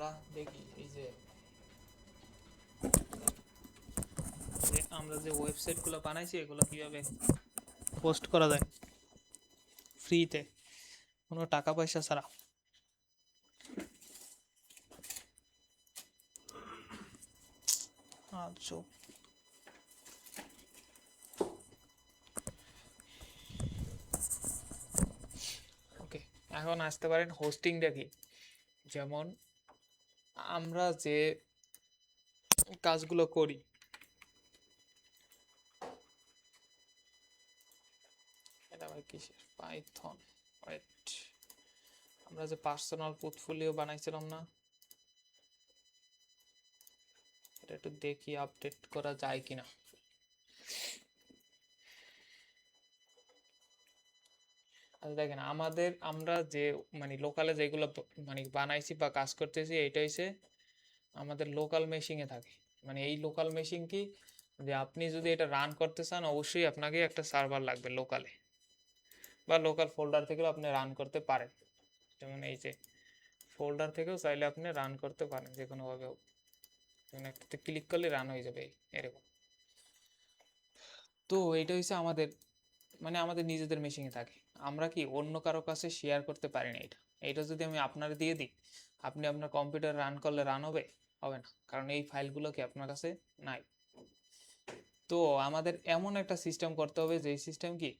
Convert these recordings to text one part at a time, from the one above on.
আমরা দেখি এই যে আমরা যে ওয়েবসাইটগুলো বানাইছি এগুলো কিভাবে পোস্ট করা যায় ফ্রিতে, কোনো টাকা পয়সা ছাড়া। আচ্ছা, ওকে, এখন আসতে পারেন হোস্টিংটা কি। যেমন আমরা যে কাজগুলো করি, এটা আবার কিসের পাইথন, ওয়েট, আমরা যে পার্সোনাল পোর্টফোলিও বানাইছিলাম না, এটা একটু দেখি আপডেট করা যায় কিনা। আচ্ছা দেখেন, আমরা যে মানে লোকালে যেগুলো মানে বানাইছি বা কাজ করতেছি, এটা হচ্ছে আমাদের লোকাল মেশিনে থাকে। মানে এই লোকাল মেশিন কি, যে আপনি যদি এটা রান করতে চান অবশ্যই আপনাকে একটা সার্ভার লাগবে লোকালে, বা লোকাল ফোল্ডার থেকেও আপনি রান করতে পারেন। যেমন এই যে ফোল্ডার থেকেও চাইলে আপনি রান করতে পারেন যে কোনোভাবে, যেমন একটাতে ক্লিক করলে রান হয়ে যাবে এরকম। তো এটা হচ্ছে আমাদের মানে আমাদের নিজেদের মেশিনে থাকে, আমরা কি অন্য কারো কাছে শেয়ার করতে পারি না। এটা এটা যদি আমি আপনার দিয়ে দিই, আপনি আপনার কম্পিউটার রান করলে রান হবে? হবে না, কারণ এই ফাইলগুলো কি আপনার কাছে নাই। তো আমাদের এমন একটা সিস্টেম করতে হবে, যে সিস্টেম কি,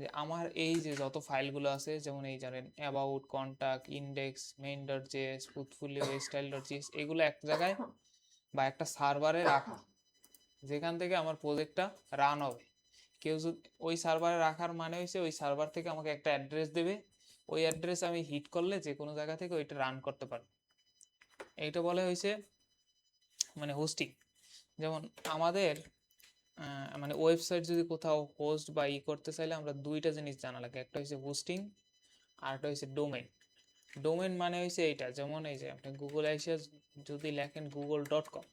যে আমার এই যে যত ফাইলগুলো আছে, যেমন এই জানেন about, contact, index, main dot JS, portfolio, style dot GS, এগুলো এক জায়গায় বা একটা সার্ভারে রাখা, যেখান থেকে আমার প্রজেক্টটা রান হবে। কেউ যদি ওই সার্ভারে রাখার মানে হয়েছে ওই সার্ভার থেকে আমাকে একটা অ্যাড্রেস দেবে, ওই অ্যাড্রেস আমি হিট করলে যে কোনো জায়গা থেকে ওইটা রান করতে পারবো। এইটা বলে হয়েছে মানে হোস্টিং। যেমন আমাদের মানে ওয়েবসাইট যদি কোথাও হোস্ট বা করতে চাইলে আমরা দুইটা জিনিস জানা লাগে, একটা হচ্ছে হোস্টিং আর একটা হচ্ছে ডোমেন। ডোমেন মানে হচ্ছে এইটা, যেমন এই যে আপনি গুগল এসে যদি লেখেন google.com,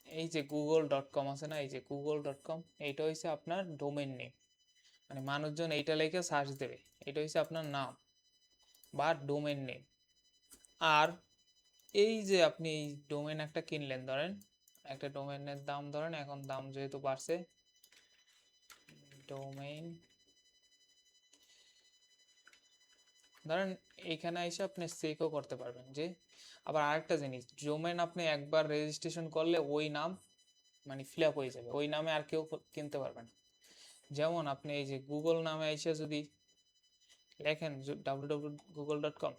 এই যে google.com আছে না, এই যে google.com, এইটা হচ্ছে আপনার ডোমেন নেম। মানে মানুষজন এইটা লেখে সার্চ দেবে, এটা হচ্ছে আপনার নাম বা ডোমেন নেম। আর এই যে আপনি এই ডোমেন একটা কিনলেন, ধরেন একটা ডোমেনের দাম, ধরেন এখন দাম যেহেতু বাড়ছে, ডোমেইন ধরেন এইখানে এসে আপনি চেকও করতে পারবেন যে। আবার আরেকটা জিনিস, ডোমেন আপনি একবার রেজিস্ট্রেশন করলে ওই নাম মানে ফিল আপ হয়ে যাবে, ওই নামে আর কেউ কিনতে পারবে না। যেমন আপনি এই যে গুগল নামে এসে যদি লেখেন www.google.com,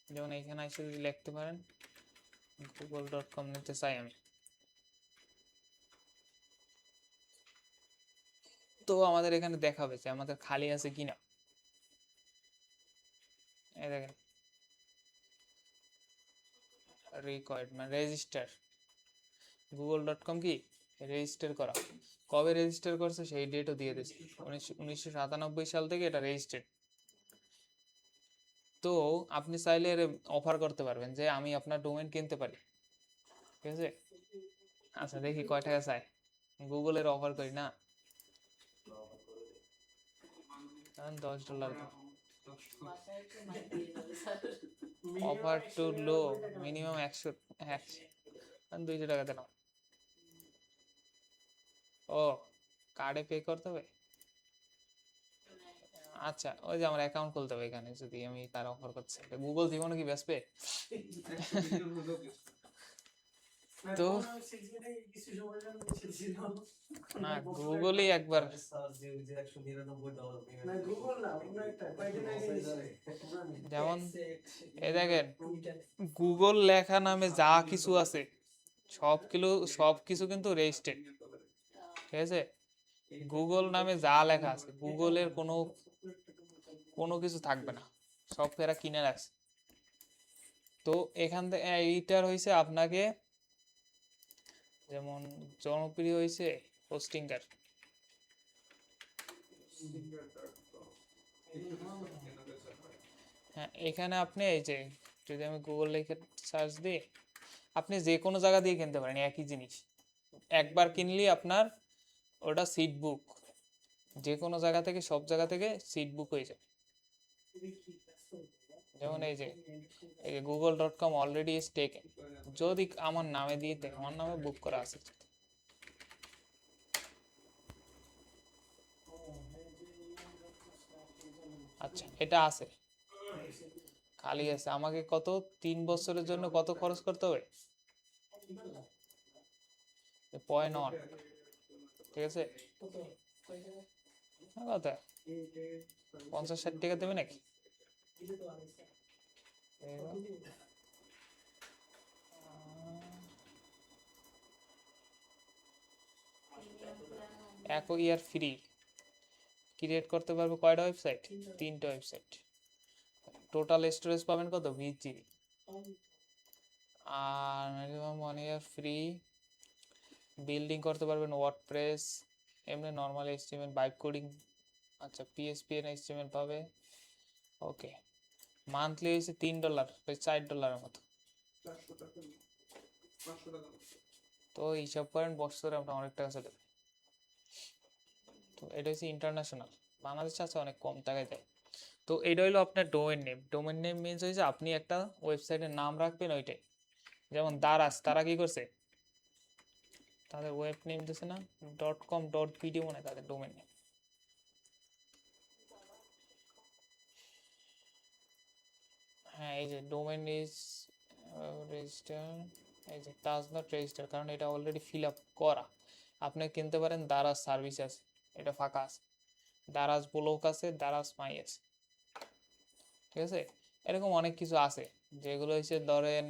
যেমন এখানে এসে যদি লিখতে পারেন google.com নিতে চাই আমি, তো আমাদের এখানে দেখাবে যে আমাদের খালি আছে কিনা। এই দেখেন রিকোয়ার্ড মানে রেজিস্টার, google.com কি রেজিস্টার করা, কবে রেজিস্টার করছে সেই ডেটও দিয়ে দিয়েছে, 1997 সাল থেকে এটা রেজিস্টার্ড। তো আপনি চাইলে অফার করতে পারবেন যে আমি আপনার ডোমেন কিনতে পারি, ঠিক আছে। আচ্ছা দেখি কয় টাকা চাই, গুগলের অফার করি না, $10 অফার টু লো, মিনিমাম 100, 200 টাকা দেন। ও কার্ডে পে করতে হবে, আচ্ছা ওই যে আমার অ্যাকাউন্ট খুলতে হবে এখানে, যদি আমি তার অফার করছে গুগল জীবনে কি বেচবে। তো না গুগলই একবার, যেমন এই দেখেন গুগল লেখা নামে যা কিছু আছে সব কিছু কিন্তু রেজিস্টার্ড, ঠিক আছে। গুগল নামে যা লেখা আছে গুগলের কোনো কোনো কিছু থাকবে না, সব এরা কিনে রাখছে। তো এখান থেকে এইটার হয়েছে আপনাকে যেমন জনপ্রিয় হয়েছে হোস্টিংটার, হ্যাঁ এখানে আপনি এই যে যদি আমি গুগল লিখে সার্চ দিই, আপনি যে কোনো জায়গা দিয়ে কিনতে পারেন একই জিনিস, একবার কিনলে আপনার ওটা সিট বুক, যে কোনো জায়গা থেকে সব জায়গা থেকে সিট বুক হয়ে যাবে। যেমন এই যে google.com অলরেডি ইজ টেকেন, যদি আমার নামে দিয়ে দেয়, আমার নামে বুক করা আছে। আচ্ছা, এটা আছে, খালি আছে, আমাকে কত 3 বছরের জন্য কত খরচ করতে হবে? 0.1, ঠিক আছে, কথা 50-60 টাকা দেবে নাকি? এক ইয়ার ফ্রি ক্রিয়েট করতে পারবে কয়টা ওয়েবসাইট? 3টা ওয়েবসাইট। টোটাল স্টোরেজ পাবেন কত? 20 GB। আর ম্যাক্সিমাম 1 ইয়ার ফ্রি। বিল্ডিং করতে পারবেন ওয়ার্ডপ্রেস, এমনি নর্মাল এইচটিএমএল, ভাইব কোডিং, আচ্ছা পিএসপি এর এইচটিএমএল পাবে। ওকে, মান্থলি হয়েছে $3, $4 মতো। তো হিসাব করেন বছরে আপনার অনেক টাকা চলে যাবে। তো এটা হচ্ছে ইন্টারন্যাশনাল, বাংলাদেশে আছে অনেক কম টাকায় দেয়। তো এটা হলো আপনার domain name. Domain name means হয়েছে আপনি একটা ওয়েবসাইটের নাম রাখবেন ওইটাই। যেমন দারাজ, তারা কি করছে, তাদের ওয়েব নেম দিচ্ছে না .com.pd, মনে হয় তাদের ডোমেন নেম। হ্যাঁ, এই যে ডোমেন ইজ রেজিস্টার, এই যে তাজ নট রেজিস্টার, কারণ এটা অলরেডি ফিল আপ করা। আপনি কিনতে পারেন দারাজ সার্ভিস আছে, এটা ফাঁকা আছে। দারাজ ব্লক আছে, দারাজ মাই আছে, ঠিক আছে। এরকম অনেক কিছু আছে যেগুলো হচ্ছে ধরেন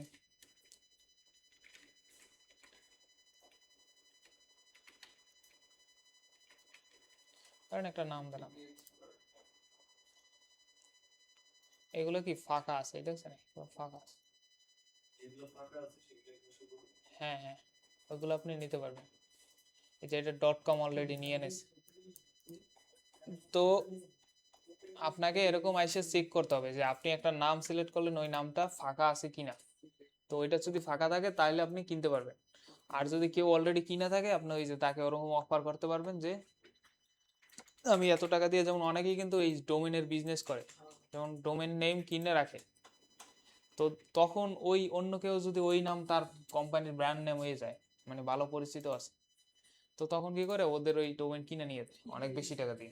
একটা নাম দিলাম, এগুলো কি ফাঁকা আছে, দেখছেন ফাঁকা আছে। হ্যাঁ হ্যাঁ, ওইগুলো আপনি নিতে পারবেন। এই যে এটা .com অলরেডি নিয়ে নেছে। তো আপনাকে এরকম আইসে চেক করতে হবে যে আপনি একটা নাম সিলেক্ট করলেন, ওই নামটা ফাঁকা আছে কিনা। তো ওইটা যদি ফাঁকা থাকে তাহলে আপনি কিনতে পারবেন। আর যদি কেউ অলরেডি কিনা থাকে, আপনি ওই যে তাকে ওরকম অফার করতে পারবেন যে আমি এত টাকা দিয়ে, যেমন অনেকেই কিন্তু এই ডোমেনের বিজনেস করে, যেমন ডোমেন নেম কিনে রাখে। তো তখন ওই অন্য কেউ যদি ওই নাম তার কোম্পানির ব্র্যান্ড নেম হয়ে যায়, মানে ভালো পরিচিত আছে, তো তখন কি করে ওদের ওই ডোমেন কিনে নিয়ে যায় অনেক বেশি টাকা দিয়ে।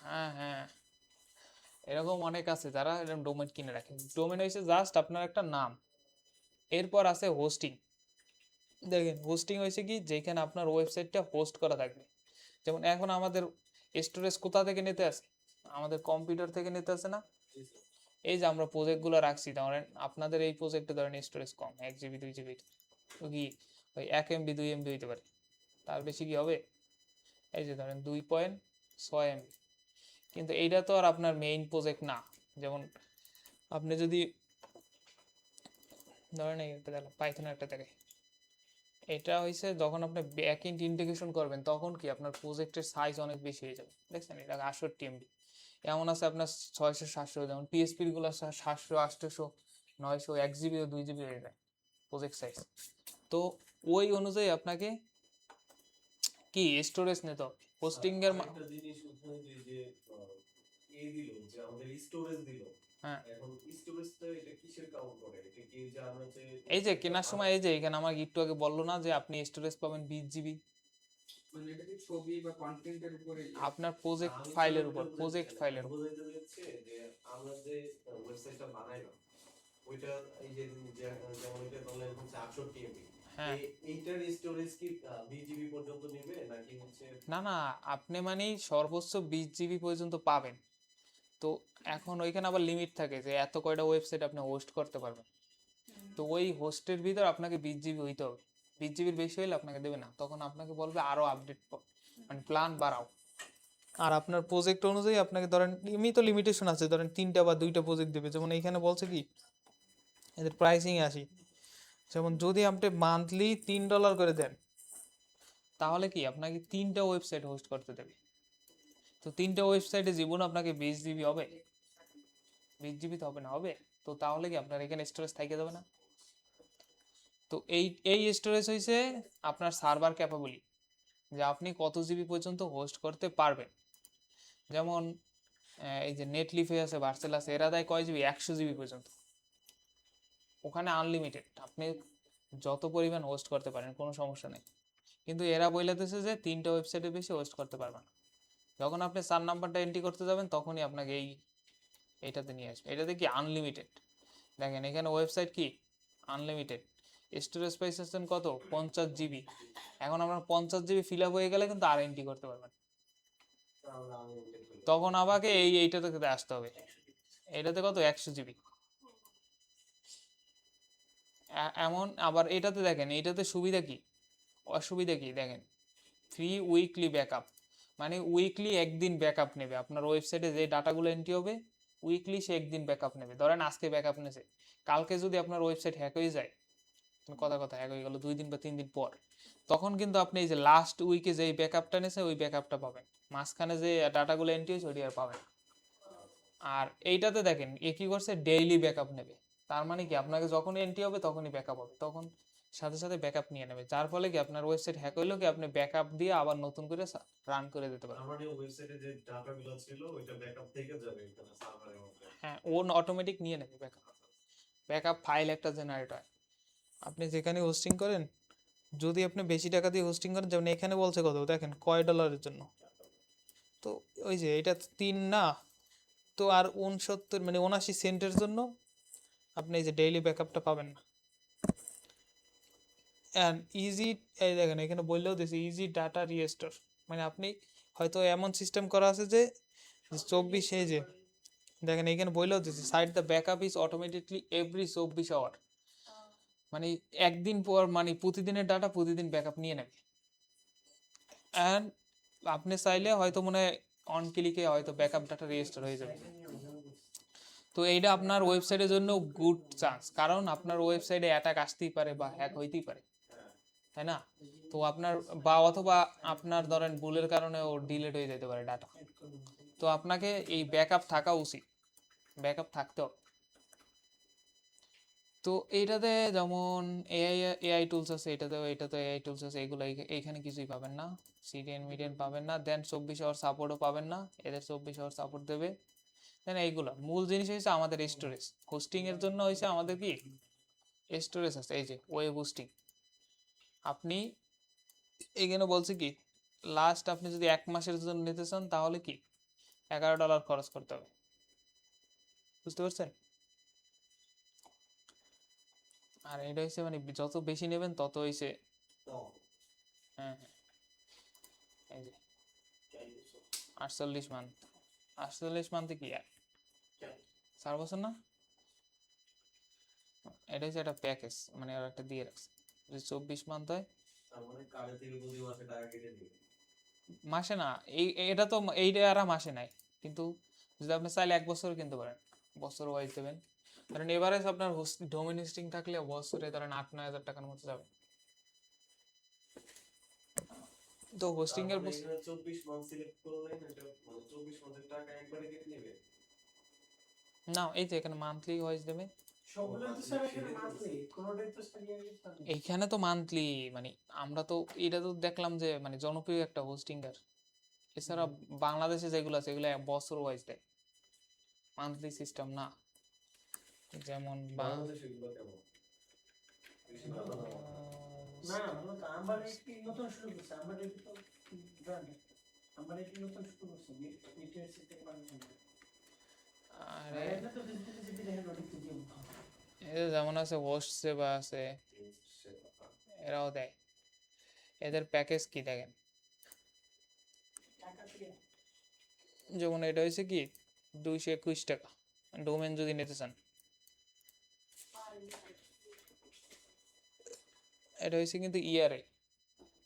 হ্যাঁ হ্যাঁ, এরকম অনেক আছে যারা এরকম ডোমেন কিনে রাখে। ডোমেন হচ্ছে জাস্ট আপনার একটা নাম, এরপর আছে হোস্টিং। দেখেন হোস্টিং হয়েছে কি, যেখানে আপনার ওয়েবসাইটটা হোস্ট করা থাকবে। যেমন এখন আমাদের স্টোরেজ কোথা থেকে নিতে আসে? আমাদের কম্পিউটার থেকে নিতে আসে না? এই যে আমরা প্রজেক্টগুলো রাখছি, ধরেন আপনাদের এই প্রজেক্টে ধরেন স্টোরেজ কম, 1 GB 2 GB, কি ওই 1 MB 2 MB হইতে পারে, তার বেশি কি হবে? এই যে ধরেন 2.6 MB। কিন্তু এইটা তো আর আপনার মেইন প্রজেক্ট না। যেমন আপনি যদি ধরেন এই একটা দেখেন, পাইথনের একটা দেখে, এটা হয়েছে যখন আপনি ব্যাক এন্ড ইন্টিগ্রেশন করবেন তখন কি আপনার প্রজেক্টের সাইজ অনেক বেশি হয়ে যাবে। দেখছেন এটা 68 MB, এমন আছে আপনার 600-700, যেমন পিএসপির গুলো 700-800-900, 1 GB ও 2 GB হয়ে যায় প্রজেক্ট সাইজ। তো ওই অনুযায়ী আপনাকে কি স্টোরেজ নিতে হবে, হোস্টিং এর একটা জিনিস ওখানে যে দিল যে আমাদের স্টোরেজ দিল, হ্যাঁ এখন স্টোরেজটা এটা কিসের কাউন্ট করে? এটা কি যে আমরা যে এই যে কেনার সময়, এই যে এখানে আমার একটু আগে বললো না যে আপনি স্টোরেজ পাবেন 20 GB, মানে এটা কি ছবি বা কন্টেন্টের উপরে? আপনার প্রজেক্ট আমি তো ফাইলের উপর, ওইটা প্রজেক্ট বুঝাচ্ছি না, ফাইলের আমি উপর। বুঝাইতে চাচ্ছি যে আমরা যে ওয়েবসাইটটা বানাইলাম ওইটা এই যে যেমন এটা বললেন হচ্ছে 68 MB, হ্যাঁ, এইটার স্টোরেজ কি 20 GB পর্যন্ত নেবে নাকি হচ্ছে? না না, আপনি মানে সর্বোচ্চ 20 GB পর্যন্ত পাবেন। তো এখন ওইখানে আবার লিমিট থাকে যে এত কয়টা ওয়েবসাইট আপনি হোস্ট করতে পারবেন। তো ওই হোস্টের ভিতর আপনাকে 20 GB হইতে হবে। 20 GB বেশি হলে আপনাকে দেবে না, তখন আপনাকে বলবে আরো আপডেট, মানে প্ল্যান বাড়াও। আর আপনার প্রজেক্ট অনুযায়ী আপনাকে ধরেন এমনি তো লিমিটেশন আছে, ধরেন 3টা বা 2টা প্রজেক্ট দেবে। যেমন এইখানে বলছে কি এদের প্রাইসিং আসি, যেমন যদি আপনি মান্থলি $3 করে দেন, তাহলে কি আপনাকে 3টা ওয়েবসাইট হোস্ট করতে দেবে। তো 3টা ওয়েবসাইটে জীবন আপনাকে 20 GB হবে? 20 GB তো হবে না, হবে? তো তাহলে কি আপনার এখানে স্টোরেজ থাইকে যাবে না? তো এই এই স্টোরেজ হইছে আপনার সার্ভার ক্যাপাবিলিটি, যে আপনি কত জিবি পর্যন্ত হোস্ট করতে পারবেন। যেমন এই যে নেটলিফে আছে, ভার্সেল আছে, এরা দেয় কয় জিবি, 100 জিবি পর্যন্ত। ওখানে আনলিমিটেড, আপনি যত পরিমাণ হোস্ট করতে পারেন, কোনো সমস্যা নেই। কিন্তু এরা বইলাতেছে যে 3টা ওয়েবসাইটের বেশি হোস্ট করতে পারবেন না। যখন আপনি 4 নাম্বারটা এন্ট্রি করতে যাবেন তখনই আপনাকে এইটাতে নিয়ে আসবে। এটাতে কি আনলিমিটেড, দেখেন এখানে ওয়েবসাইট কি আনলিমিটেড, স্টোরেজ স্পেস আছেন কত, 50 জিবি। এখন আপনার 50 জিবি ফিল আপ হয়ে গেলে কিন্তু আর এন্ট্রি করতে পারবেন না। তাহলে আনলিমিটেড হলো। তখন আমাকে এইটাতে আসতে হবে। এটাতে কত, 100 জিবি। এমন আবার এটাতে দেখেন, এটাতে সুবিধা কি অসুবিধা কি দেখেন, ফ্রি উইকলি ব্যাকআপ, মানে উইকলি একদিন ব্যাকআপ নেবে আপনার ওয়েবসাইটে যে ডাটাগুলো এন্ট্রি হবে, উইকলি সে একদিন ব্যাকআপ নেবে। ধরেন আজকে ব্যাকআপ নেছে, কালকে যদি আপনার ওয়েবসাইট হ্যাক হয়ে যায়, কথা কথা হ্যাক হয়ে গেল 2 দিন বা 3 দিন পর, তখন কিন্তু আপনি এই যে লাস্ট উইকে যে ব্যাকআপটা নেছে ওই ব্যাকআপটা পাবেন, মাঝখানে যে ডাটাগুলো এন্ট্রি হয়েছে ওইটি আর পাবেন না। আর এইটাতে দেখেন এ কি করছে, ডেইলি ব্যাকআপ নেবে। তার মানে কি আপনাকে যখন এন্ট্রি হবে তখনই ব্যাকআপ হবে, তখন সাথে সাথে ব্যাকআপ নিয়ে নেবে, যার ফলে কি আপনার ওয়েবসাইট হ্যাক হইলেও কি আপনি ব্যাকআপ দিয়ে আবার নতুন করে রান করে দিতে পারেন। আমার ওয়েবসাইটে যে ডাটাগুলো ছিল ওইটা ব্যাকআপ থেকে যাবে এখানে সার্ভারের মধ্যে। হ্যাঁ, ওন অটোমেটিক নিয়ে নেবে ব্যাকআপ। ব্যাকআপ ফাইল একটা জেনারেট হয়। আপনি যেখানে হোস্টিং করেন, যদি আপনি বেশি টাকা দিয়ে হোস্টিং করেন, যেমন এখানে বলছে কত দেখেন, কয় ডলারের জন্য, তো ওই যে এটা 3 না, তো আর 69 মানে 79 সেন্টের জন্য আপনি এই যে ডেইলি ব্যাকআপটা পাবেন না। অ্যান্ড ইজি, এই দেখেন এখানে বললেও দিয়েছে ইজি ডাটা রিস্টোর, মানে আপনি হয়তো এমন সিস্টেম করা আছে যে 24, এই যে দেখেন এখানে বললেও দিয়েছে side the backup is automatically every 24 hour, মানে একদিন পর, মানে প্রতিদিনের ডাটা প্রতিদিন ব্যাকআপ নিয়ে নেবে। অ্যান্ড আপনি চাইলে হয়তো মনে হয় অন ক্লিকে হয়তো ব্যাকআপ ডাটা রিস্টোর হয়ে যাবে। তো এইটা আপনার ওয়েবসাইটের জন্য গুড চান্স, কারণ আপনার ওয়েবসাইটে অ্যাটাক আসতেই পারে বা হ্যাক হইতেই পারে, তাই না? তো আপনার বা অথবা আপনার ধরেন ভুলের কারণে ও ডিলিট হয়ে যেতে পারে ডাটা, তো আপনাকে এই ব্যাকআপ থাকা উচিত, ব্যাকআপ থাকতে হবে। তো এইটাতে যেমন এআই এআই টুলস আছে, এটাতে এআই টুলস আছে, এগুলো এইখানে কিছুই পাবেন না, সিডিএন মিডিএন পাবেন না, দেন 24 আওয়ার সাপোর্টও পাবেন না, এদের 24 আওয়ার সাপোর্ট দেবে। দেন এইগুলো মূল জিনিস হয়েছে আমাদের স্টোরেজ, হোস্টিং এর জন্য হয়েছে আমাদের কি স্টোরেজ আছে, এই যে ওয়েব হোস্টিং। আপনি এখানে বলছে কি, লাস্ট আপনি যদি 1 মাসের জন্য নিতে চান তাহলে কি $11 খরচ করতে হবে, বুঝতে পারছেন? আর এটা হচ্ছে মানে যত বেশি নেবেন তত হইছে, হ্যাঁ হ্যাঁ, এই যে 48 মান্থ, 48 মান্থে কি আর 4 বছর না, এটা হচ্ছে একটা প্যাকেজ, মানে ওরা একটা দিয়ে রাখছে, যদি 24 মান্থ হয়। তার মানে কার্ডে থেকে প্রতি মাসে টাকা কেটে দিবে। মাসে না, এটা তো এইটা আর মাসে নাই, কিন্তু যদি আপনি চাইলে 1 বছর কিনতে পারেন, বছর ওয়াইজ দেবেন। কারণ এভারেজ আপনার ডোমেন হোস্টিং থাকলে বছরে ধরেন 8-9 হাজার টাকার মতো যাবে। তো হোস্টিং এর তারপরে এখানে 24 মান্থ সিলেক্ট করলে এটা মানে 24 মাসের টাকা একবারে কেটে নেবে। না, এই যে এখানে মান্থলি ওয়াইজ দেবে, সবগুলো তো স্যার এখানে মান্থলি, কোনোটাই তো স্যার ইয়ারলি না। এইখানে তো মান্থলি, মানে আমরা তো এটা তো দেখলাম যে মানে জনপ্রিয় একটা হোস্টিং এর, এছাড়া বাংলাদেশে যেগুলো আছে এগুলো বছর ওয়াইজ দেয়, মান্থলি সিস্টেম না। যেমন বাংলাদেশে এগুলো কেমন? বেশি ভালো না? না আমরা তো আমার একটি নতুন শুরু করছে, আমার একটি তো ব্র্যান্ড, আমার একটি নতুন শুরু করছে মিটার সিস্টেম বানানো। আরে এটা তো ভিজিবিলিটি দেখে লজিক দিয়ে বলতে হবে। এই যে যেমন আছে হোস্ট সেবা আছে, এরাও দেয়। এদের প্যাকেজ কি দেখেন, টাকা থেকে যেমন এটা হয়েছে কি 221 টাকা ডোমেন যদি নিতে চান, এটা হয়েছে কিন্তু ইয়ারে,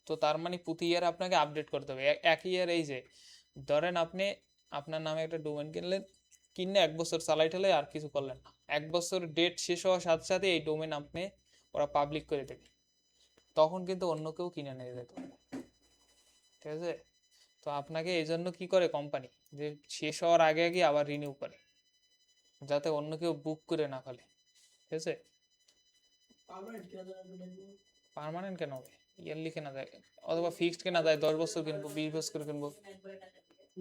তো তার মানে প্রতি ইয়ার আপনাকে আপডেট করতে হবে, এক ইয়ার, এই যে ধরেন আপনি আপনার নামে একটা ডোমেন কিনলেন, কিনে 1 বছর চালাই ঠেলে আর কিছু করলেন না, 1 বছর ডেট শেষ হওয়ার সাথে সাথে এই ডোমেন আপনি ওরা পাবলিক করে দেবে, তখন কিন্তু অন্য কেউ কিনে নিয়ে যেতে পারে, ঠিক আছে? তো আপনাকে এই জন্য কি করে কোম্পানি, যে শেষ হওয়ার আগে আগে আবার রিনিউ করে, যাতে অন্য কেউ বুক করে না ফেলে, ঠিক আছে? পার্মানেন্ট কেন জানেন? পার্মানেন্ট কেন হবে, ইয়ারলি কেনা যায়, অথবা ফিক্সড কেনা যায়, 10 বছর কিনবো, 20 বছর কিনবো,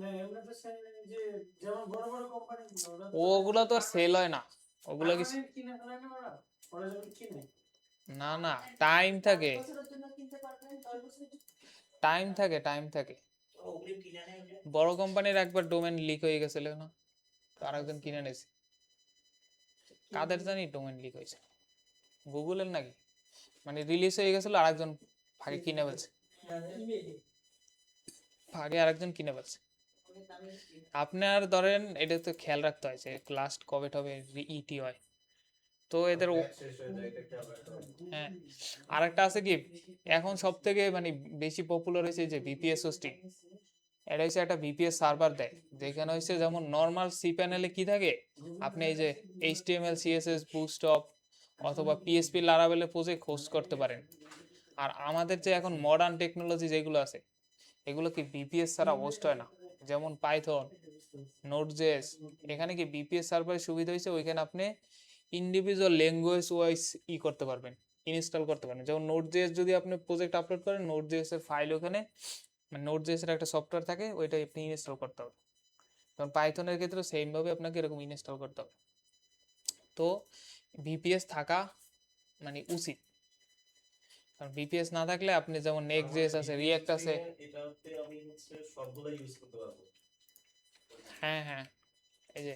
না এগুলো তো যে যেমন বড় বড় কোম্পানি ওরা ওগুলো তো আর সেল হয় না, ওগুলো কি permanent কিনে ফেলে না ওরা, ওরা যখন কিনে না না, টাইম থাকে, 5 বছরের জন্য কিনতে পারবেন, 10 বছরের জন্য। টাইম থাকে। অগ্রিম কিনে নেয় ওটা। বড় কোম্পানির একবার ডোমেন লিক হয়ে গেছিল না, তো আরেকজন কিনে নিয়েছে। কাদের জানি ডোমেন লিক হয়েছে, গুগলের নাকি, মানে রিলিজ হয়ে গেছিল, আরেকজন ভাগে কিনে ফেলছে, ভাগে আরেকজন কিনে ফেলছে। অনেক দামে বিক্রি হয়। আপনার ধরেন এটা তো খেয়াল রাখতে হয় যে লাস্ট কবে টবে ইটি হয়, তো এদের ব্যাচ শেষ হয়ে যায়, এটা খেয়াল রাখতে হবে। হ্যাঁ, আরেকটা আছে কি, এখন সব থেকে মানে বেশি পপুলার হয়েছে যে ভিপিএস হোস্টিং। এটা হচ্ছে একটা ভিপিএস সার্ভার দেয়, যেখানে হচ্ছে যেমন নর্মাল সি প্যানেলে কি থাকে, আপনি এই যে এইচটিএমএল সিএসএস বুটস্ট্র্যাপ অথবা পিএসপি লারাভেলের প্রজেক্ট হোস্ট করতে পারেন। আর আমাদের যে এখন মডার্ন টেকনোলজি যেগুলো আছে, এগুলো কি বিপিএস ছাড়া হোস্ট হয় না। যেমন পাইথন, নোড.জেএস, এখানে কি বিপিএস সার্ভারের সুবিধা হয়েছে, ওইখানে আপনি ইন্ডিভিজুয়াল ল্যাঙ্গুয়েজ ওয়াইজ করতে পারবেন, ইনস্টল করতে পারবেন। যেমন নোড.জেএস যদি আপনি প্রজেক্ট আপলোড করেন, নোড.জেএস এর ফাইল ওখানে, মানে নোড.জেএস এর একটা সফটওয়্যার থাকে, ওইটা আপনি ইনস্টল করতে হবে। কারণ পাইথনের ক্ষেত্রে সেম ভাবে আপনাকে এরকম ইনস্টল করতে হবে। তো ভিপিএস থাকা মানে উচিত, কারণ ভিপিএস না থাকলে আপনি যেমন নেক্সট.জেএস আছে, রিঅ্যাক্ট আছে। এটাতে আমি হচ্ছে সবগুলো ইউজ করতে পারবো। হ্যাঁ হ্যাঁ, এই যে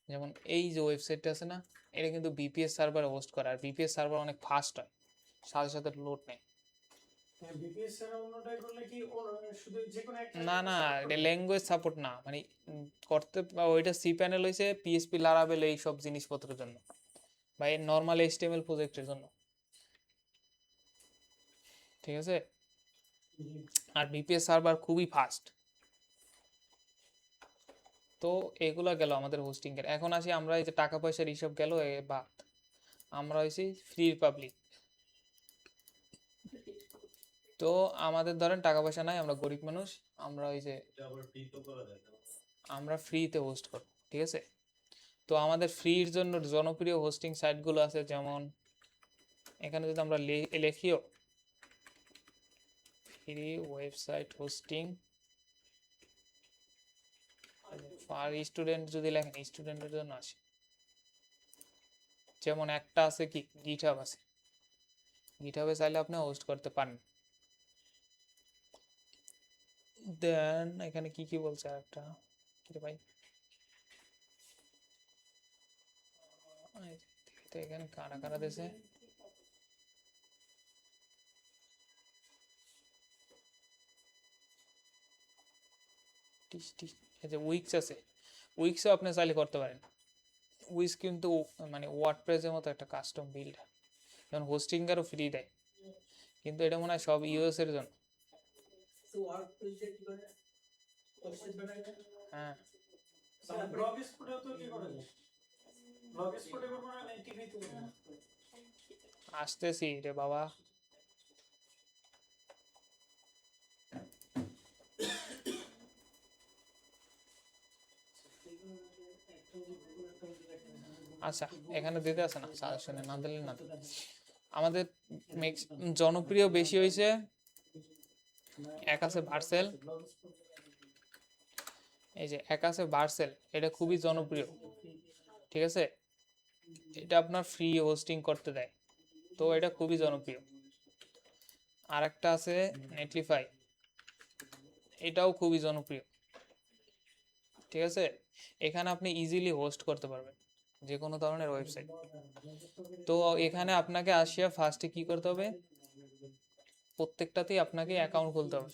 যেমন এই যে ওয়েবসাইটটা আছে না, এটা কিন্তু বিপিএস সার্ভারে হোস্ট করা, আর বিপিএস সার্ভার অনেক ফাস্ট হয়, সাথে সাথে লোড নেয়। বিপিএস ছাড়া অন্যটাই করলে কি শুধু যে কোনো একটা না না, এটা ল্যাঙ্গুয়েজ সাপোর্ট না, মানে ওইটা সি প্যানেল হয়েছে পিএসপি লারাভেল এই সব জিনিসপত্রের জন্য, বা নর্মাল এইচটিএমএল প্রজেক্টের জন্য, ঠিক আছে। আর বিপিএস সার্ভার খুবই ফাস্ট। তো এগুলা গেল আমাদের হোস্টিং এর। এখন আসি আমরা, এই যে টাকা পয়সার হিসাব গেল বাদ, আমরা হয়েছি ফ্রি পাবলিক। তো আমাদের ধরেন টাকা পয়সা নাই, আমরা গরিব মানুষ, আমরা ওই যে এটা আবার ফ্রি তো করা যায় না। আমরা ফ্রিতে হোস্ট করব, ঠিক আছে। তো আমাদের ফ্রির জন্য জনপ্রিয় হোস্টিং সাইটগুলো আছে, যেমন এখানে যদি আমরা লিখিও free website hosting for student, যদি লেখেন স্টুডেন্টের জন্য আসে, যেমন একটা আছে কি গিটহাব আছে, গিটহাবে চাইলে আপনি হোস্ট করতে পারেন। দেন এখানে কি কি বলছে আরেকটা, কি রে ভাই, দেখি তো এখানে কারা কারা দিয়েছে। এই যে উইক্স আছে, উইক্সও আপনি চাইলে করতে পারেন। উইক্স কিন্তু মানে ওয়ার্ডপ্রেসের মতো একটা কাস্টম বিল্ড, যেমন হোস্টিং আরও ফ্রি দেয়, কিন্তু এটা মনে হয় সব ইউএস এর জন্য। তো ওয়ার্ক পেজে কি করে ওয়েবসাইট বানায়? হ্যাঁ, ব্লগ স্পটেও তো কি করে ব্লগ স্পটে করবো না টিভিতে করবো? আসতেছি রে বাবা। আচ্ছা, এখানে দিতে আছে না সাজেশনে, না দিলে না দিলে। আমাদের জনপ্রিয় বেশি হয়েছে, এক আছে ভার্সেল, এই যে এক আছে ভার্সেল, এটা খুবই জনপ্রিয়, ঠিক আছে। এটা আপনার ফ্রি হোস্টিং করতে দেয়, তো এটা খুবই জনপ্রিয়। আর একটা আছে নেটলিফাই, এটাও খুবই জনপ্রিয়, ঠিক আছে। এখানে আপনি ইজিলি হোস্ট করতে পারবেন যে কোনো ধরনের ওয়েবসাইট। তো এখানে আপনাকে আসিয়া ফার্স্টে কি করতে হবে, প্রত্যেকটাতেই আপনাকে অ্যাকাউন্ট খুলতে হবে।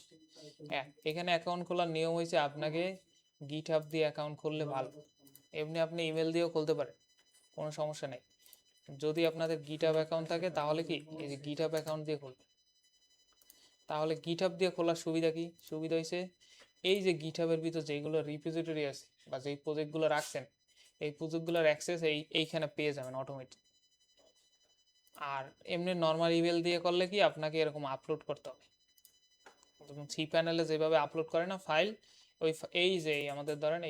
হ্যাঁ, এখানে অ্যাকাউন্ট খোলার নিয়ম হয়েছে আপনাকে গিটহাব দিয়ে অ্যাকাউন্ট খুললে ভালো, এমনি আপনি ইমেল দিয়েও খুলতে পারেন, কোনো সমস্যা নেই। যদি আপনাদের গিটহাব অ্যাকাউন্ট থাকে তাহলে কি এই যে গিটহাব অ্যাকাউন্ট দিয়ে খুলবেন। তাহলে গিটহাব দিয়ে খোলার সুবিধা কি, সুবিধা হয়েছে এই যে গিটহাবের ভিতর যেগুলো রিপোজিটরি আছে বা যেই প্রজেক্টগুলো রাখছেন, এই প্রজেক্টগুলোর অ্যাক্সেস এইখানে পেয়ে যাবেন অটোমেটিক। আর এমনি নর্মাল ইমেল দিয়ে করলে কি আপনাকে এরকম আপলোড করতে হবে, যেমন সি প্যানেলে যেভাবে আপলোড করে না ফাইল, এই যে আমাদের ধরেন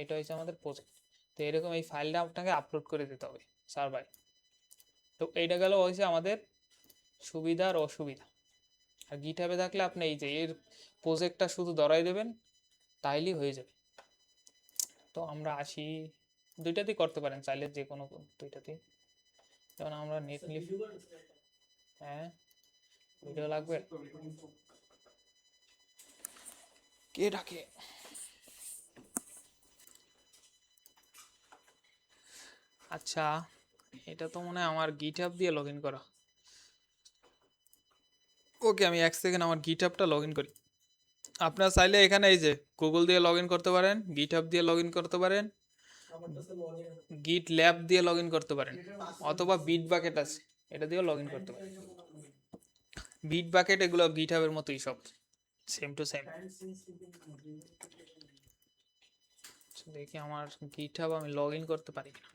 এইটা হচ্ছে আমাদের প্রজেক্ট, তো এরকম এই ফাইলটা আপনাকে আপলোড করে দিতে হবে সার্ভারে। তো এইটা গেল হয়েছে আমাদের সুবিধা আর অসুবিধা। আর গিটহাবে থাকলে আপনি এই যে এর প্রজেক্টটা শুধু ধরাই দেবেন, তাইলেই হয়ে যাবে। তো আমরা আসি, দুইটাতেই করতে পারেন চাইলে, যে কোনো দুইটাতেই। যেমন আমরা নেট নিয়ে, ভিডিও করেন স্যার এটা? হ্যাঁ ভিডিও লাগবে। কে ডাকে? আচ্ছা, এটা তো মনে হয় আমার গিটহাব দিয়ে লগ ইন করা। ওকে, আমি 1 সেকেন্ড আমার গিটহাবটা লগ ইন করি। আপনারা চাইলে এখানে এই যে গুগল দিয়ে লগ ইন করতে পারেন, গিটহাব দিয়ে লগ ইন করতে পারেন, আমারটা স্যার লগে গিট ল্যাব দিয়ে লগ ইন করতে পারেন, অথবা বিট বাকেট আছে এটা দিয়েও লগ ইন করতে পারেন। বিট বাকেট এগুলো গিটহাবের মতোই সব, সেম টু সেম। দেখি আমার গিটহাব আমি লগ ইন করতে পারি কিনা।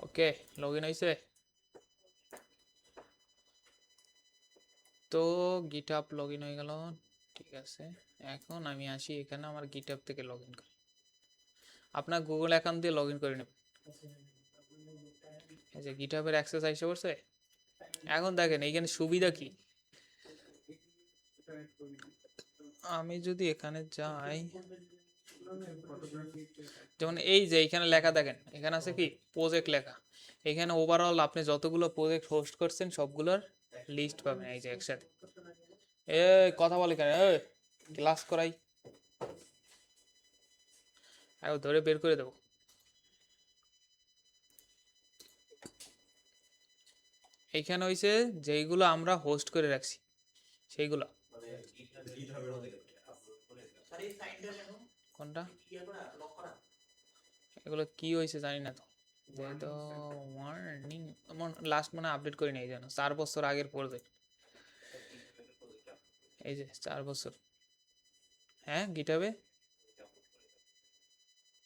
ওকে, লগ ইন হয়েছে। তো গিটহাব লগ ইন হয়ে গেল, ঠিক আছে। এখন আমি আসি এখানে, আমার গিটহাব থেকে লগ ইন করি। আপনার গুগল অ্যাকাউন্ট দিয়ে লগ ইন করে নেবেন। এই যে গিটহাবের অ্যাক্সেস আইসা পড়ছে। এখন দেখেন এইখানে সুবিধা কি, আমি যদি এখানে যাই, যেমন এই যে এখানে লেখা দেখেন, এখানে আছে কি প্রজেক্ট লেখা। এখানে ওভারঅল আপনি যতগুলো প্রজেক্ট হোস্ট করছেন সবগুলোর লিস্ট পাবেন এই যে একসাথে। এ কথা বলে কেন, ক্লাস করাই, আগে ধরে বের করে দেবো। এইখানে হইছে যেইগুলো আমরা হোস্ট করে রাখছি সেইগুলো। মানে গিটহাবের মধ্যে আপলোড করে দিলাম। স্যার এই সাইডটা কেন কোনটা? ইয়ে করা লক করা? এগুলো কি হয়েছে জানি না তো। যেহেতু ওয়ার্নিং লাস্ট মানে আপডেট করি নাই, জানো 4 বছর আগের প্রজেক্ট। এই যে 4 বছর, হ্যাঁ গিটহাবে।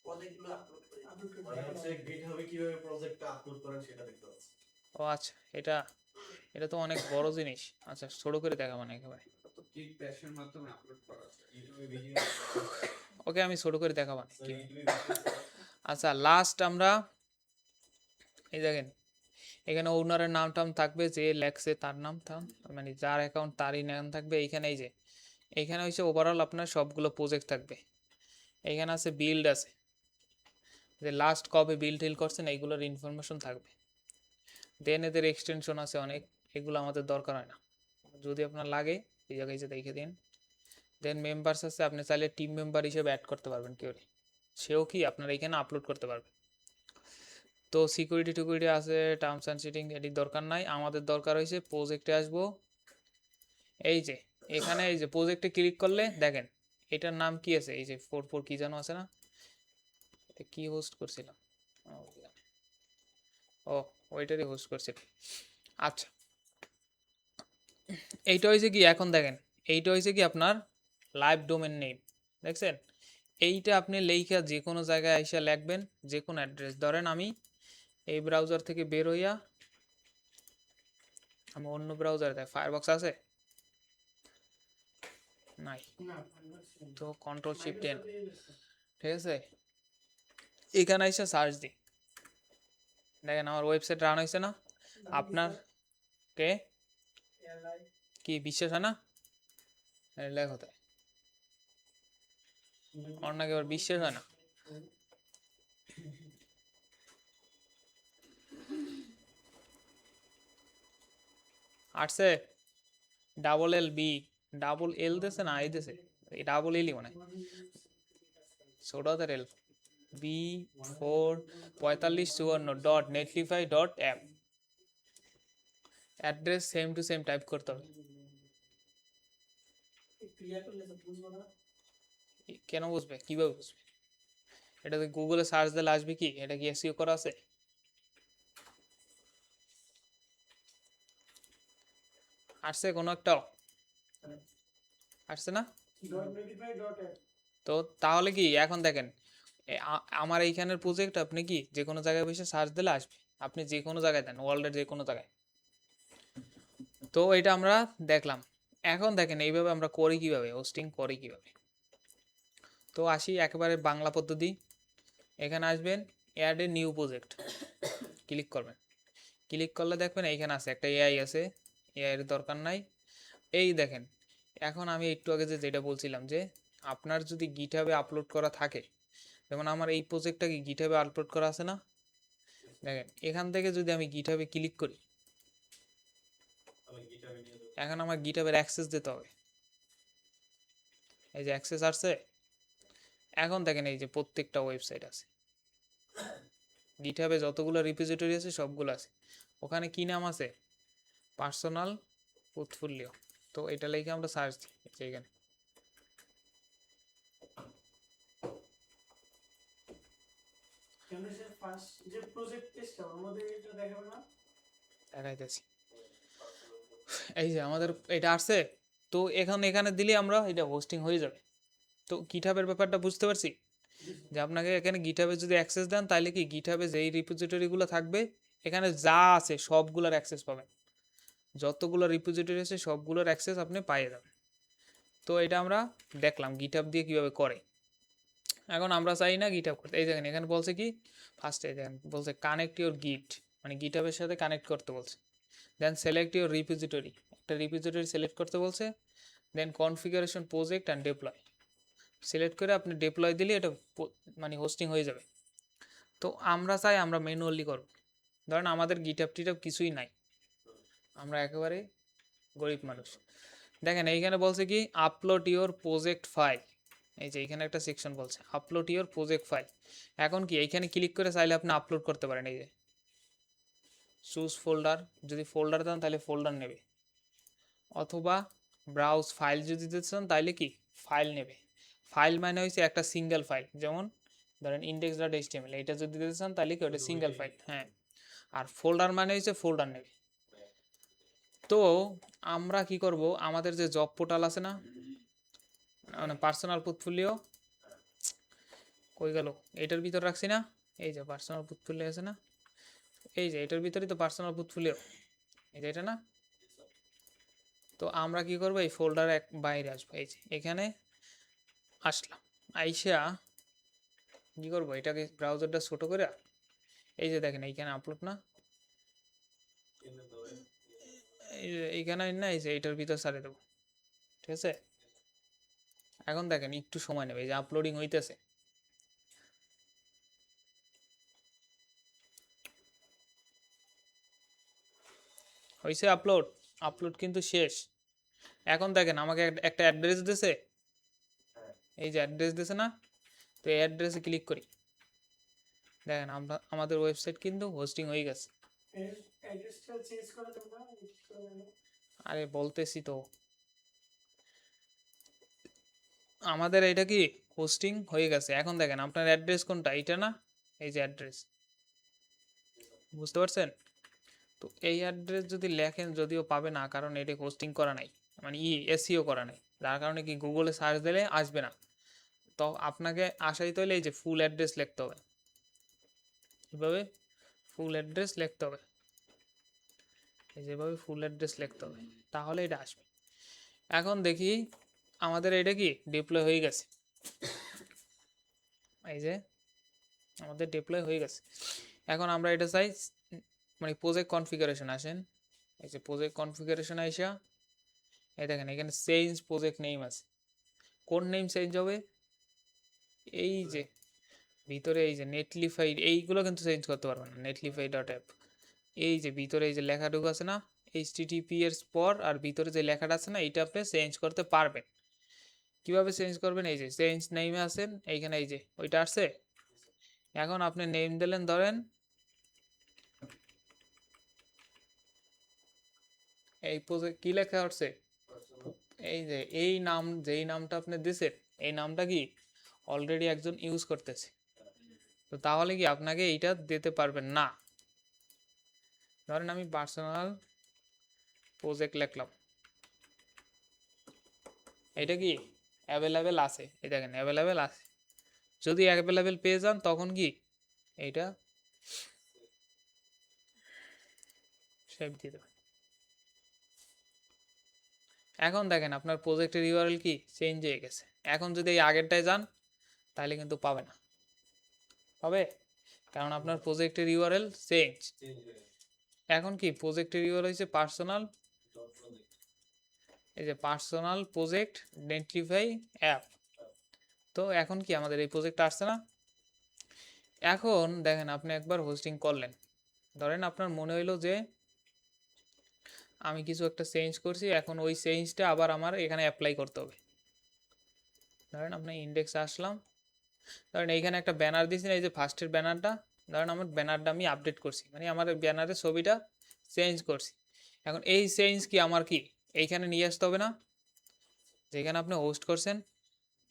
প্রজেক্টগুলো আপলোড করে মানে হচ্ছে গিটহাবে কিভাবে প্রজেক্টটা আপলোড করেন সেটা দেখতে পাচ্ছি। ও আচ্ছা, এটা এটা তো অনেক বড় জিনিস। আচ্ছা, ছোট করে দেখা মানে একেবারে। তো কিক ব্যাশের মাধ্যমে আপলোড করা আছে। ইউটিউবে ভিডিও ওকে, আমি ছোট করে দেখা মানে স্যার কি। ইউটিউবে ভিডিও আচ্ছা, লাস্ট আমরা এই দেখেন এখানে ওনারের নাম টাম থাকবে, যে লেখছে তার নাম টাম, মানে যার অ্যাকাউন্ট তারই নাম থাকবে। এইখানে এই যে এইখানে হচ্ছে ওভারঅল আপনার সবগুলো প্রজেক্ট থাকবে। এইখানে আছে বিল্ড আছে, যে লাস্ট কবে বিল্ড টিল করছেন এইগুলোর ইনফরমেশন থাকবে। দেন এদের এক্সটেনশন আছে অনেক, এগুলো আমাদের দরকার হয় না, যদি আপনার লাগে এই জায়গায় যে দেখে দিন। দেন মেম্বার্স আছে, আপনি চাইলে টিম মেম্বার হিসেবে অ্যাড করতে পারবেন কেউ, সেও কি আপনার এখানে আপলোড করতে পারবে। তো সিকিউরিটি টিকিউরিটি আছে, টার্মস অ্যান্ড সিটিং এটির দরকার নাই। আমাদের দরকার হয়েছে প্রজেক্টে আসবো, এই যে এখানে এই যে প্রজেক্টে ক্লিক করলে দেখেন এটার নাম কি আছে, এই যে 44 কি যেন আছে না, এটা কি হোস্ট করছিলাম, ও ওইটারই হোস্ট করছিল। আচ্ছা, এইটা হয়েছে কি, এখন দেখেন এইটা হয়েছে কি আপনার লাইভ ডোমেন নেম, দেখছেন। এইটা আপনি লেখা যে কোনো জায়গায় এসে লিখবেন, যে কোনো অ্যাড্রেস। ধরেন আমি এই ব্রাউজার থেকে বের হইয়া আমি অন্য ব্রাউজারে, দেখ ফায়ারবক্স আছে নাই, তো কন্ট্রোল শিফট এন, ঠিক আছে। এখানে এসে সার্চ দিই, দেখেন আমার ওয়েবসাইট রান হয়েছে না। আপনার কে কি বিশ্বাস হয় না, লেখ হতে অন্যকে আবার বিশ্বাস হয় না। আসছে $LB, ডাবল এল দেছে না এই দেছে, এই ডাবল এলই মনে হয়, ছোট হাতের এল, b44554.netlify.app, address same to same type করতে হবে। ক্লিয়ার করলে স্যার বুঝবো না। কেন বুঝবে, কিভাবে বুঝবে? এটা তো গুগলে সার্চ দিলে আসবে কি, এটা কি এসইও করা আছে? আসছে কোনো একটাও? আসছে না? তো তাহলে কি এখন দেখেন আমার এইখানের প্রজেক্ট আপনি কি যে কোনো জায়গায় বসে সার্চ দিলে আসবে, আপনি যে কোনো জায়গায় দেন ওয়ার্ল্ডের যে কোনো জায়গায়। তো এটা আমরা দেখলাম। এখন দেখেন এইভাবে আমরা করি কিভাবে, হোস্টিং করি কিভাবে। তো আসি একেবারে বাংলা পদ্ধতি, এখানে আসবেন add a new project click করবেন। ক্লিক করলে দেখবেন এইখানে আছে একটা এআই আছে, এআই এর দরকার নাই। এই দেখেন, এখন আমি একটু আগে যেটা বলছিলাম যে আপনার যদি গিটহাবে আপলোড করা থাকে, যেমন আমার এই প্রজেক্টটা কি গিটহাবে আপলোড করা আছে না, দেখেন এখান থেকে যদি আমি গিটহাবে ক্লিক করি, আমি গিটারে নিয়ে যাবো। এখন আমার গিটহাবের অ্যাক্সেস দিতে হবে। এই যে অ্যাক্সেস আসছে, এখন দেখেন এই যে প্রত্যেকটা ওয়েবসাইট আছে, গিটহাবে যতগুলো রিপোজিটরি আছে সবগুলো আছে। ওখানে কি নাম আছে, পার্সোনাল পোর্টফোলিও। তো এটা লিখে আমরা সার্চ দিই এই যে এখানে। কেন স্যার ফার্স্ট যে প্রজেক্ট টেস্টটা আমাদের এটা দেখাবে না? দেখাইতেছি, এই যে আমাদের এটা আসছে। তো এখানে দিলে আমরা এটা হোস্টিং হয়ে যাবে। তো গিটহাবের ব্যাপারটা বুঝতে পারছি, যে আপনাকে এখানে গিটহাবে যদি অ্যাক্সেস দেন তাহলে কি গিটহাবে যেই রিপোজিটরিগুলো থাকবে এখানে যা আছে সবগুলোর অ্যাক্সেস পাবেন, যতগুলো রিপোজিটরি আছে সবগুলোর অ্যাক্সেস আপনি পেয়ে যাবেন। তো এটা আমরা দেখলাম গিটহাব দিয়ে কিভাবে করে। এখন আমরা চাই না গিটহাব করতে, এই দেখেন এখানে বলছে কি ফার্স্টে দেখেন বলছে কানেক্ট ইউর গিট, মানে গিটহাবের সাথে কানেক্ট করতে বলছে। দেন সিলেক্ট ইউর রিপোজিটরি, একটা রিপোজিটরি সিলেক্ট করতে বলছে। Then configuration project and deploy, select করে আপনি ডিপ্লয় দিলে এটা মানে হোস্টিং হয়ে যাবে। তো আমরা চাই আমরা ম্যানুয়ালি করব, ধরেন আমাদের গিটহাব টিটহাব কিছুই নাই, আমরা একেবারে গরিব মানুষ। দেখেন এইখানে বলছে কি আপলোড ইওর প্রজেক্ট ফাইল, এই যে এইখানে একটা সেকশন বলছে আপলোড ইওর প্রজেক্ট ফাইল। এখন কি এইখানে ক্লিক করে চাইলে আপনি আপলোড করতে পারেন, এই যে চুজ ফোল্ডার, যদি ফোল্ডার দেন তাহলে ফোল্ডার নেবে, অথবা ব্রাউজ ফাইল যদি দিতে চান তাহলে কি ফাইল নেবে। ফাইল মানে হচ্ছে একটা সিঙ্গেল ফাইল, যেমন ধরেন index.html, এটা যদি দিতে চান তাহলে কি ওটা সিঙ্গেল ফাইল, হ্যাঁ। আর ফোল্ডার মানে হচ্ছে ফোল্ডার নেবে। তো আমরা কি করব, আমাদের যে জব পোর্টাল আছে না, মানে পার্সোনাল পোর্টফোলিও, কই গেল, এটার ভিতর রাখছি না, এই যে পার্সোনাল পোর্টফোলিও আছে না, এই যে এটার ভিতরেই তো পার্সোনাল পোর্টফোলিও, এই যে এটা না। তো আমরা কি করব, এই ফোল্ডার এক বাইরে আসবো, এই যে এখানে আসলাম, আইসা কি করবো, এটাকে ব্রাউজারটা ছোট করে, এই যে দেখেন এইখানে আপলোড না, এনে ধরে এই যে এইখানে না, এই যে এটার ভিতর সারে দেবো, ঠিক আছে। এখন দেখেন একটু সময় নেবে, এই যে আপলোডিং হইতেছে। হয়েছে আপলোড, আপলোড কিন্তু শেষ। এখন দেখেন আমাকে একটা অ্যাড্রেস দিয়েছে, এই যে অ্যাড্রেস দিয়েছে না, তো এই অ্যাড্রেসে ক্লিক করি, দেখেন আমরা আমাদের ওয়েবসাইট কিন্তু হোস্টিং হয়ে গেছে। অ্যাড্রেসটা চেঞ্জ করে দেবো না, edit করে দেবো। আরে বলতেছি তো, আমাদের এটা কি হোস্টিং হয়ে গেছে। এখন দেখেন আপনার অ্যাড্রেস কোনটা, এইটা না, এই যে অ্যাড্রেস, বুঝতে পারছেন। তো এই অ্যাড্রেস যদি লেখেন যদিও পাবে না, কারণ এটা হোস্টিং করা নাই, মানে এসইও করা নাই, যার কারণে কি গুগলে সার্চ দিলে আসবে না। তো আপনাকে আসাইতে হলে এই যে ফুল অ্যাড্রেস লিখতে হবে, এভাবে ফুল অ্যাড্রেস লিখতে হবে, এই যেভাবে ফুল অ্যাড্রেস লিখতে হবে, তাহলে এটা আসবে। এখন দেখি আমাদের এটা কি ডিপ্লয় হয়ে গেছে, এই যে আমাদের ডিপ্লয় হয়ে গেছে। এখন আমরা এটা চাই মানে প্রজেক্ট কনফিগারেশন আসেন, এই যে প্রজেক্ট কনফিগারেশন আইসা, এই দেখেন এখানে চেঞ্জ প্রজেক্ট নেম আছে। কোন নেম চেঞ্জ হবে, এই যে ভিতরে এই যে নেটলিফাই, এইগুলো কিন্তু চেঞ্জ করতে পারবেন না, নেটলিফাই ডট অ্যাপ, এই যে ভিতরে এই যে লেখাটুকু আছে না, এইচটিটিপি এর পর আর ভিতরে যে লেখাটা আছে না, এটা আপনি চেঞ্জ করতে পারবেন। কিভাবে চেঞ্জ করবেন, এই যে চেঞ্জ নেমে আছেন এইখানে, এই যে ওইটা আসছে। এখন আপনি নেম দিলেন, ধরেন এই প্রজেক্ট কি লেখা হচ্ছে, এই যে এই নাম, যেই নামটা আপনি দিছেন এই নামটা কি অলরেডি একজন ইউজ করতেছে, তো তাহলে কি আপনাকে এইটা দিতে পারবেন না। ধরেন আমি পার্সোনাল প্রজেক্ট লিখলাম, এটা কি অ্যাভেলেবেল আছে, এই দেখেন অ্যাভেলেবেল আছে। যদি অ্যাভেলেবেল পেয়ে যান তখন কি এইটা সেভ দিয়ে দেবেন। এখন দেখেন আপনার প্রজেক্টের ইউআরএল কি চেঞ্জ হয়ে গেছে। এখন যদি এই আগেরটায় যান তাহলে কিন্তু পাবে না, পাবে, কারণ আপনার প্রজেক্টের ইউআরএল চেঞ্জ। চেঞ্জ হয়ে গেছে। এখন কি প্রজেক্টের ইউআরএল হয়েছে পার্সোনাল, এই যে পার্সোনাল প্রজেক্ট নেটলিফাই অ্যাপ। তো এখন কি আমাদের এই প্রজেক্ট আসছে না? এখন দেখেন আপনি একবার হোস্টিং করলেন, ধরেন আপনার মনে হইলো যে আমি কিছু একটা চেঞ্জ করছি, এখন ওই চেঞ্জটা আবার আমার এখানে অ্যাপ্লাই করতে হবে। ধরেন আপনি ইন্ডেক্সে আসলাম, ধরেন এইখানে একটা ব্যানার দিয়েছেন, এই যে ফার্স্টের ব্যানারটা, ধরেন আমার ব্যানারটা আমি আপডেট করছি, মানে আমার ব্যানারের ছবিটা চেঞ্জ করছি। এখন এই চেঞ্জ কি আমার কি এইখানে নিয়ে আসতে হবে না? যেখানে আপনি হোস্ট করছেন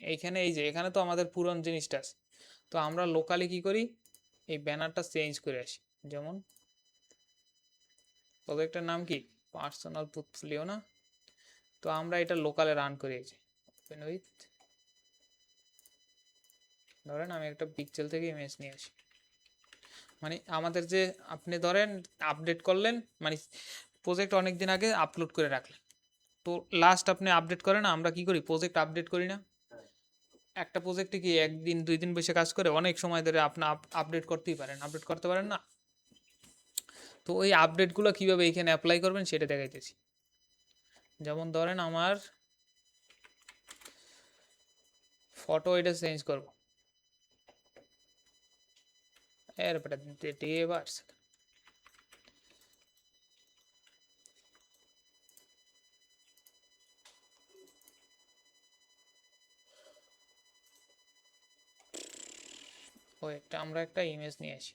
এইখানে, এই যে এখানে তো আমাদের পুরনো জিনিসটা আছে। তো আমরা লোকালি কি করি, এই ব্যানারটা চেঞ্জ করে আসি। যেমন প্রজেক্টের নাম কি পার্সোনাল পোর্টফোলিও না, তো আমরা এটা লোকালে রান করি। এই যে ওপেন উইথ, ধরেন আমি একটা পিক্সেল থেকে ইমেজ নিয়ে আসি, মানে আমাদের যে আপনি ধরেন আপডেট করলেন, মানে প্রজেক্ট অনেক দিন আগে আপলোড করে রাখলেন, তো লাস্ট আপনি আপডেট করেন না, আমরা কি করি প্রজেক্ট আপডেট করি না? একটা প্রজেক্টে কি একদিন দুই দিন বসে কাজ করে, অনেক সময় ধরে আপনি আপডেট করতেই পারেন, আপডেট করতে পারেন না? তো ওই আপডেটগুলো কিভাবে এখানে অ্যাপ্লাই করবেন সেটা দেখাইতেছি। যেমন ধরেন আমার ফটো এটা চেঞ্জ করব, এরপরে এবার ও একটা আমরা একটা ইমেজ নিয়ে আসি।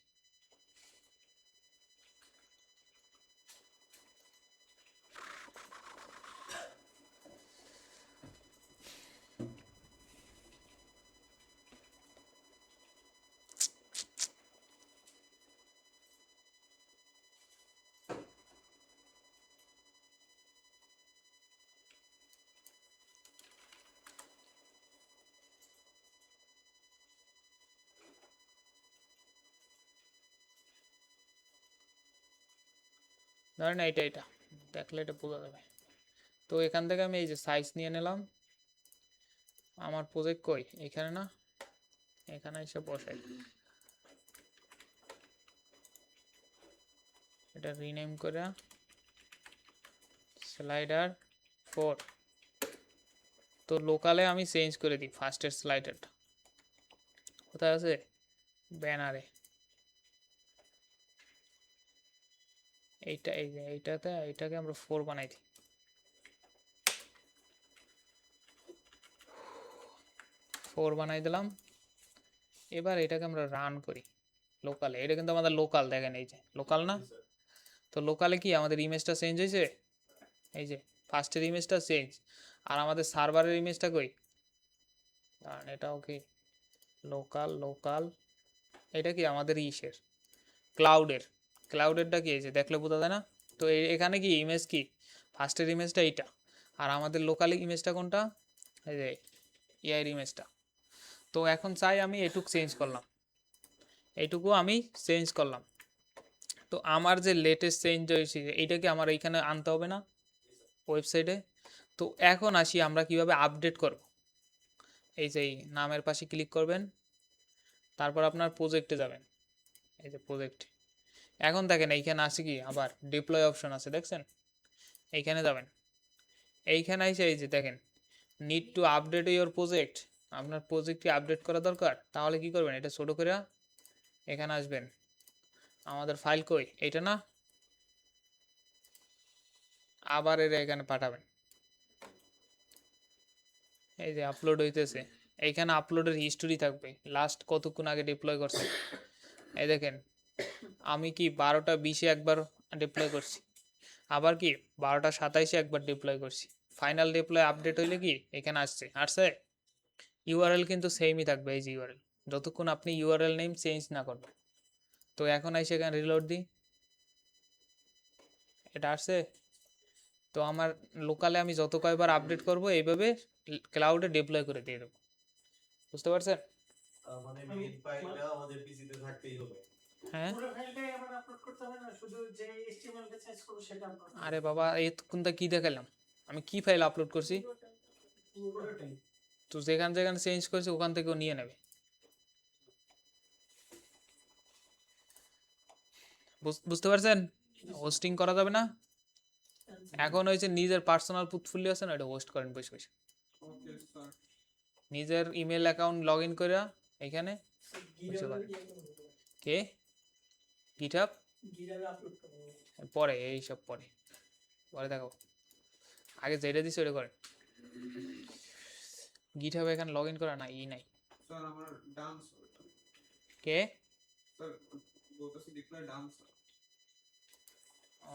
ধরেন এইটা, এটা দেখলে এটা বোঝা যাবে। তো এখান থেকে আমি এই যে সাইজ নিয়ে নিলাম, আমার প্রজেক্ট কই এখানে না, এখানে এসে বসাই, এটা রিনেম করে স্লাইডার 4। তো লোকালে আমি চেঞ্জ করে দিই ফার্স্টের স্লাইডারটা, কোথায় আছে ব্যানারে, এইটা, এই যে এইটাতে, এইটাকে আমরা 4 বানাই দিই। বানাই দিলাম। এবার এটাকে আমরা রান করি লোকালে, এটা কিন্তু আমাদের লোকাল, দেখেন এই যে লোকাল না? তো লোকালে কি আমাদের ইমেজটা চেঞ্জ হয়েছে, এই যে ফার্স্টের ইমেজটা চেঞ্জ, আর আমাদের সার্ভারের ইমেজটা কই, কারণ এটাও কি লোকাল, লোকাল এটা কি আমাদের ইসের ক্লাউডের, ক্লাউডেরটা কি এই যে দেখলে বোঝা যায় না? তো এখানে কি ইমেজ কি ফার্স্টের ইমেজটা এইটা, আর আমাদের লোকাল ইমেজটা কোনটা, এই যে এআই ইমেজটা। তো এখন চাই আমি এটুক চেঞ্জ করলাম, এইটুকু আমি চেঞ্জ করলাম। তো আমার যে লেটেস্ট চেঞ্জ হয়েছে এইটাকে আমার এইখানে আনতে হবে না ওয়েবসাইটে? তো এখন আসি আমরা কিভাবে আপডেট করব। এই যে এই নামের পাশে ক্লিক করবেন, তারপর আপনার প্রজেক্টে যাবেন, এই যে প্রজেক্ট। এখন দেখেন এইখানে আছে কি আবার ডিপ্লয় অপশন আছে, দেখছেন? এইখানে যাবেন, এইখানে এসে এই যে দেখেন need to update your project, আপনার প্রজেক্টটি আপডেট করা দরকার। তাহলে কি করবেন, এটা ছোট করে এখানে আসবেন, আমাদের ফাইল কই এইটা না, আবার এর এখানে পাঠাবেন, এই যে আপলোড হইতেছে, এইখানে আপলোডের হিস্টোরি থাকবে, লাস্ট কতক্ষণ আগে ডিপ্লয় করছে। এই দেখেন আমি কি 12টা 20-এ একবার ডিপ্লয় করছি, আবার কি 12টা 27-এ একবার ডিপ্লয় করছি। ফাইনাল ডিপ্লয় আপডেট হইলে কি এখানে আসছে ইউআরএল কিন্তু সেমই থাকবে, এই যে ইউআরএল, যতক্ষণ আপনি ইউআরএল নেম চেঞ্জ না করবেন। তো এখন এসে এখানে রিলোড দিই, এটা আসছে। তো আমার লোকালে আমি যত কয়বার আপডেট করব এইভাবে ক্লাউডে ডিপ্লয় করে দিয়ে দেবো, বুঝতে পারছেন? মানে মেইন ফাইলটা আমাদের পিসিতে থাকতেই হবে। হ্যাঁ পুরো ফাইলটাই আবার আপলোড করতে হবে না, শুধু যে HTML টা চেঞ্জ করব সেটা আপলোড করতে আরে বাবা এতক্ষণটা কি দেখালাম, আমি কি ফাইল আপলোড করছি? হবে। পুরোটাই তো যেখানে যেখানে চেঞ্জ করেছি ওখান থেকেও নিয়ে নেবে, বুঝতে পারছেন? হোস্টিং করা যাবে না। এখন হয়েছে নিজের পার্সোনাল পোর্টফোলিও আছে না, এটা হোস্ট করেন বসে বসে। Okay sir. নিজের ইমেল অ্যাকাউন্ট লগ ইন করে এখানে গিটারে কে গিটহাব গিটারে আপলোড করবো। পরে এইসব পরে পরে দেখো, আগে যেটা দিছে ওটা করে। গিটহাব এখানে লগ ইন করা না ই নাই। স্যার আমার ডান্স কে স্যার বলতেছি ডিপ্লয় ডান্স। ও,